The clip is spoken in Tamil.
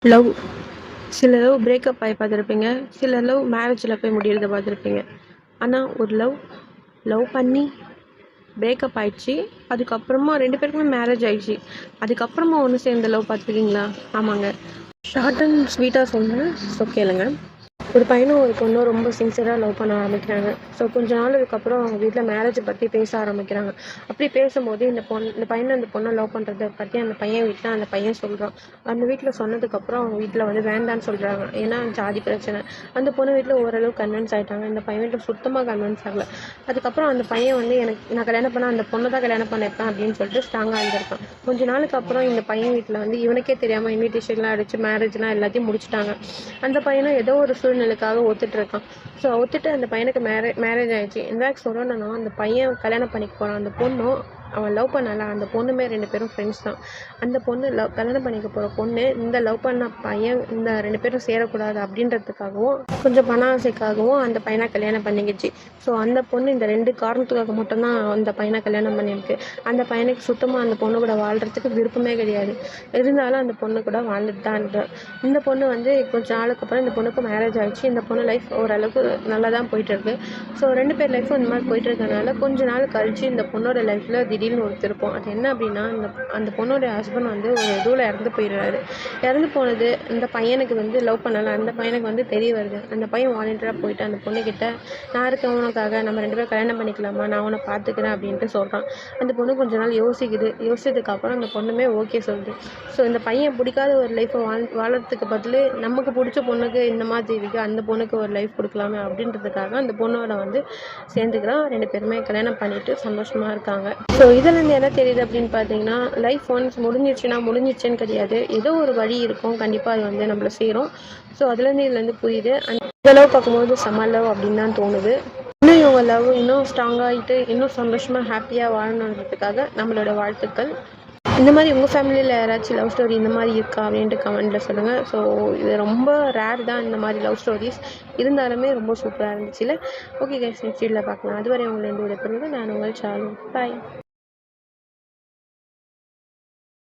லவ் சில லவ் பிரேக்கப் ஆகி பார்த்துருப்பீங்க. சில லவ் மேரேஜில் போய் முடியறத பார்த்துருப்பீங்க. ஆனால் ஒரு லவ் லவ் பண்ணி பிரேக்கப் ஆயிடுச்சு. அதுக்கப்புறமா 2 பேருக்குமே மேரேஜ் ஆயிடுச்சு. அதுக்கப்புறமா ஒன்று சேர்ந்த லவ் பார்த்துருக்கீங்களா? ஆமாங்க. ஷார்ட் அண்ட் ஸ்வீட்டாக சொன்னேன். ஸோ கேளுங்க. ஒரு பையனும் ஒரு பொண்ணும் ரொம்ப சின்சியராக லவ் பண்ண ஆரம்பிக்கிறாங்க. ஸோ கொஞ்ச நாளுக்கு அப்புறம் அவங்க வீட்டில் மேரேஜ் பற்றி பேச ஆரம்பிக்கிறாங்க. அப்படி பேசும்போது இந்த பையனை அந்த பொண்ணை லவ் பண்ணுறத பற்றி அந்த பையன் வீட்டில் அந்த பையன் சொல்கிறான். அந்த வீட்டில் சொன்னதுக்கப்புறம் அவங்க வீட்டில் வந்து வேண்டான்னு சொல்கிறாங்க. ஏன்னா ஜாதி பிரச்சனை. அந்த பொண்ணு வீட்டில் ஓரளவு கன்வின்ஸ் ஆகிட்டாங்க. இந்த பையன் வீட்டில் சுத்தமாக கன்வின்ஸ் ஆகலை. அதுக்கப்புறம் அந்த பையன் வந்து நான் கல்யாணம் பண்ணால் அந்த பொண்ணை தான் கல்யாணம் பண்ணிப்பேன் அப்படின்னு சொல்லிட்டு ஸ்ட்ராங்காக இருந்திருக்கான். கொஞ்ச நாளுக்கு அப்புறம் இந்த பையன் வீட்டில் வந்து இவனுக்கே தெரியாமல் இன்விடேஷன்லாம் அடித்து மேரேஜ்லாம் எல்லாத்தையும் முடிச்சிட்டாங்க. அந்த பையனும் ஏதோ ஒரு சூழ்நிலைக்காக ஒத்துட்டு இருக்கான். ஸோ ஒத்துட்டு அந்த பையனுக்கு மேரேஜ் ஆயிடுச்சு. இன்ஃபேக்ட் சொல்லணும்னா அந்த பையன் கல்யாணம் பண்ணிக்க போகிறான். அந்த பொண்ணும் அவன் லவ் பண்ணல, அந்த பொண்ணுமே 2 பேரும் ஃப்ரெண்ட்ஸ் தான். அந்த பொண்ணு கல்யாணம் பண்ணிக்க போகிற பொண்ணு இந்த லவ் பண்ண பையன் இந்த 2 பேரும் சேரக்கூடாது அப்படின்றதுக்காகவும் கொஞ்சம் பண ஆசைக்காகவும் அந்த பையனை கல்யாணம் பண்ணிக்கிச்சு. ஸோ அந்த பொண்ணு இந்த 2 காரணத்துக்காக மட்டும்தான் அந்த பையனை கல்யாணம் பண்ணியிருக்கு. அந்த பையனுக்கு சுத்தமாக அந்த பொண்ணு கூட வாழ்கிறதுக்கு விருப்பமே கிடையாது. இருந்தாலும் அந்த பொண்ணு கூட வாழ்ந்துட்டு தான் இருந்தான். இந்த பொண்ணு வந்து கொஞ்சம் நாளுக்கு அப்புறம் இந்த பொண்ணுக்கு மேரேஜ் ஆகிடுச்சு. இந்த பொண்ணு லைஃப் ஓரளவுக்கு நல்லா தான் போயிட்டுருக்கு. ஸோ 2 பேர் லைஃப்பும் இந்த மாதிரி போயிட்டு இருக்கனால கொஞ்ச நாள் கழிச்சு இந்த பொண்ணோட லைஃப்பில் திடீர்னு ஒரு திருப்பம். அது என்ன அப்படின்னா, அந்த பொண்ணோட ஹஸ்பண்ட் வந்து ஒரு இதுவில் இறந்து போயிடுறாரு. இறந்து போனது இந்த பையனுக்கு வந்து லவ் பண்ணலை. அந்த பையனுக்கு வந்து தெரிய வருது. அந்த பையன் வாலண்டியராக போயிட்டு அந்த பொண்ணுக்கிட்ட நான் இருக்கேன் உனக்காக, நம்ம 2 பேரும் கல்யாணம் பண்ணிக்கலாமா, நான் உன்னை பார்த்துக்கிறேன் அப்படின்ட்டு சொல்கிறான். அந்த பொண்ணு கொஞ்ச நாள் யோசிக்குது. யோசிச்சதுக்கப்புறம் அந்த பொண்ணுமே ஓகே சொல்லுது. ஸோ இந்த பையன் பிடிக்காத ஒரு லைஃப்பை வாழறதுக்கு பதில் நமக்கு பிடிச்ச பொண்ணுக்கு இந்த மாதிரி இருக்குது, அந்த பொண்ணுக்கு ஒரு லைஃப் கொடுக்கலாமே அப்படின்றதுக்காக அந்த பொண்ணோட வந்து சேர்ந்துக்கிறான். 2 பேருமே கல்யாணம் பண்ணிட்டு சந்தோஷமாக இருக்காங்க. ஸோ இதுலேருந்து என்ன தெரியுது அப்படின்னு பார்த்தீங்கன்னா, லைஃப் ஒன்ஸ் முடிஞ்சிச்சுன்னு கிடையாது. ஏதோ ஒரு வழி இருக்கும், கண்டிப்பாக அது வந்து நம்மளை சேரும். ஸோ இதுலேருந்து புரியுது. அந்த லவ் பார்க்கும்போது செம லவ் அப்படின்னு தான் தோணுது. இன்னும் இவங்க லவ் இன்னும் ஸ்ட்ராங்காகிட்டு இன்னும் சந்தோஷமாக ஹாப்பியாக வாழணுன்றதுக்காக நம்மளோட வாழ்த்துக்கள். இந்த மாதிரி உங்கள் ஃபேமிலியில் யாராச்சும் லவ் ஸ்டோரி இந்த மாதிரி இருக்கா அப்படின்ட்டு கமெண்ட்டில் சொல்லுங்கள். ஸோ இது ரொம்ப ரேர் தான் இந்த மாதிரி லவ் ஸ்டோரிஸ். இருந்தாலுமே ரொம்ப சூப்பராக இருந்துச்சுல்ல. ஓகே கைஸ், நெக்ஸ்ட் வீடியோவில் பார்க்கலாம். அதுவரை உங்களை விடைபெறுவது நான் உங்கள் சாரு. பாய்.